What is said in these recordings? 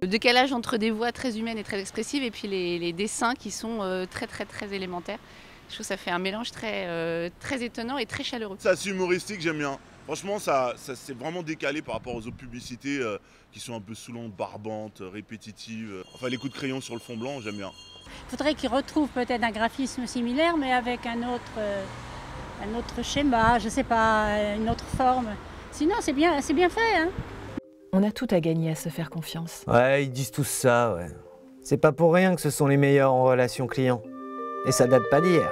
le décalage entre des voix très humaines et très expressives et puis les dessins qui sont très élémentaires. Je trouve que ça fait un mélange très étonnant et très chaleureux. C'est assez humoristique, j'aime bien. Franchement, ça c'est vraiment décalé par rapport aux autres publicités qui sont un peu saoulantes, barbantes, répétitives. Enfin, les coups de crayon sur le fond blanc, j'aime bien. Il faudrait qu'ils retrouvent peut-être un graphisme similaire, mais avec un autre schéma, je sais pas, une autre forme. Sinon, c'est bien fait, hein. On a tout à gagner à se faire confiance. Ouais, ils disent tous ça, ouais. C'est pas pour rien que ce sont les meilleurs en relation client. Et ça date pas d'hier.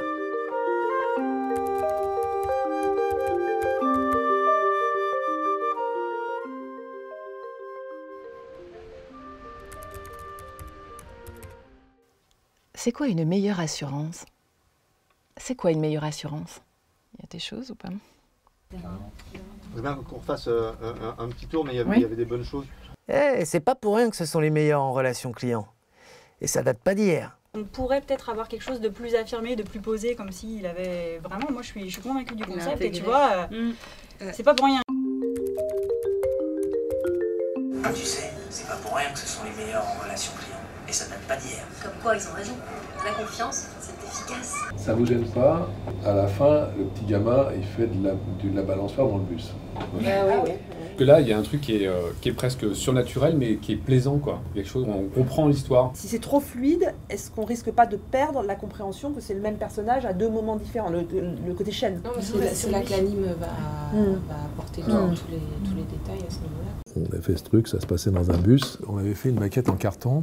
C'est quoi une meilleure assurance? C'est quoi une meilleure assurance? Il y a des choses ou pas? Je veux bien qu'on refasse un petit tour, mais il y avait des bonnes choses. Eh, c'est pas pour rien que ce sont les meilleurs en relation client. Et ça date pas d'hier. On pourrait peut-être avoir quelque chose de plus affirmé, de plus posé, comme s'il avait vraiment. Moi, je suis convaincue du concept et tu vois, c'est pas pour rien. Ah, tu sais, c'est pas pour rien que ce sont les meilleurs en relation client. Et ça date pas d'hier. Comme quoi, ils ont raison. La confiance, c'est efficace. Ça vous gêne pas? À la fin, le petit gamin, il fait de la balançoire dans le bus. Oui. Que là, il y a un truc qui est presque surnaturel, mais qui est plaisant, quoi. Quelque chose, on comprend l'histoire. Si c'est trop fluide, est-ce qu'on risque pas de perdre la compréhension que c'est le même personnage à deux moments différents, le côté chaîne? C'est là que l'anime va apporter tous les détails à ce niveau-là. On avait fait ce truc, ça se passait dans un bus. On avait fait une maquette en carton,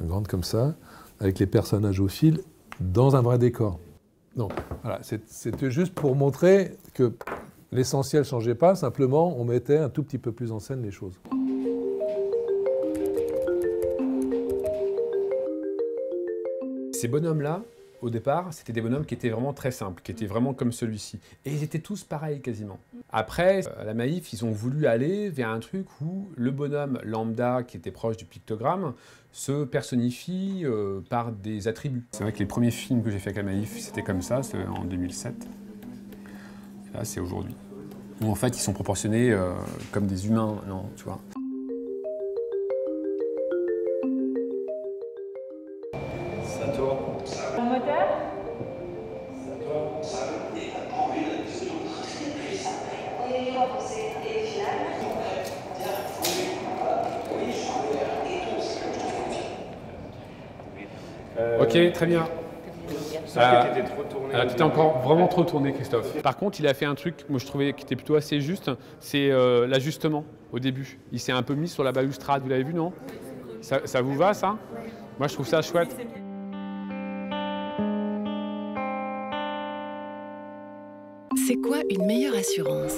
grande comme ça, avec les personnages au fil, dans un vrai décor. Donc voilà, c'était juste pour montrer que l'essentiel ne changeait pas, simplement on mettait un tout petit peu plus en scène les choses. Ces bonhommes-là, au départ, c'était des bonhommes qui étaient vraiment très simples, qui étaient vraiment comme celui-ci. Et ils étaient tous pareils quasiment. Après, à la Maïf, ils ont voulu aller vers un truc où le bonhomme lambda, qui était proche du pictogramme, se personnifie par des attributs. C'est vrai que les premiers films que j'ai fait avec la Maïf, c'était comme ça, c'était en 2007. Et là, c'est aujourd'hui. Où en fait, ils sont proportionnés comme des humains, non, tu vois. Ça tourne. Mon moteur? Ok, très bien. T'étais trop tourné. T'étais encore vraiment trop tourné, Christophe. Par contre, il a fait un truc, moi je trouvais qui était plutôt assez juste, c'est l'ajustement au début. Il s'est un peu mis sur la balustrade, vous l'avez vu, non? Ça vous va, ça? Moi, je trouve ça chouette. C'est quoi une meilleure assurance?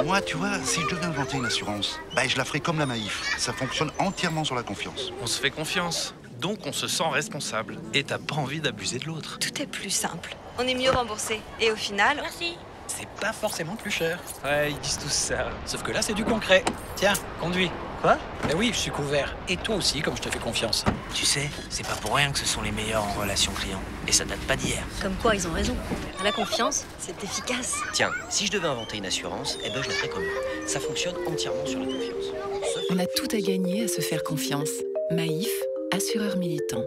Moi, tu vois, si je devais inventer une assurance, je la ferais comme la Maïf. Ça fonctionne entièrement sur la confiance. On se fait confiance, donc on se sent responsable. Et t'as pas envie d'abuser de l'autre. Tout est plus simple. On est mieux remboursé. Et au final... Merci. C'est pas forcément plus cher. Ouais, ils disent tous ça. Sauf que là, c'est du concret. Tiens, conduis. Quoi? Ben oui, je suis couvert. Et toi aussi, comme je te fais confiance. Tu sais, c'est pas pour rien que ce sont les meilleurs en relation client. Et ça date pas d'hier. Comme quoi, ils ont raison. La confiance, c'est efficace. Tiens, si je devais inventer une assurance, je la ferais comme eux. Ça fonctionne entièrement sur la confiance. On a tout à gagner à se faire confiance. Maïf, assureur militant.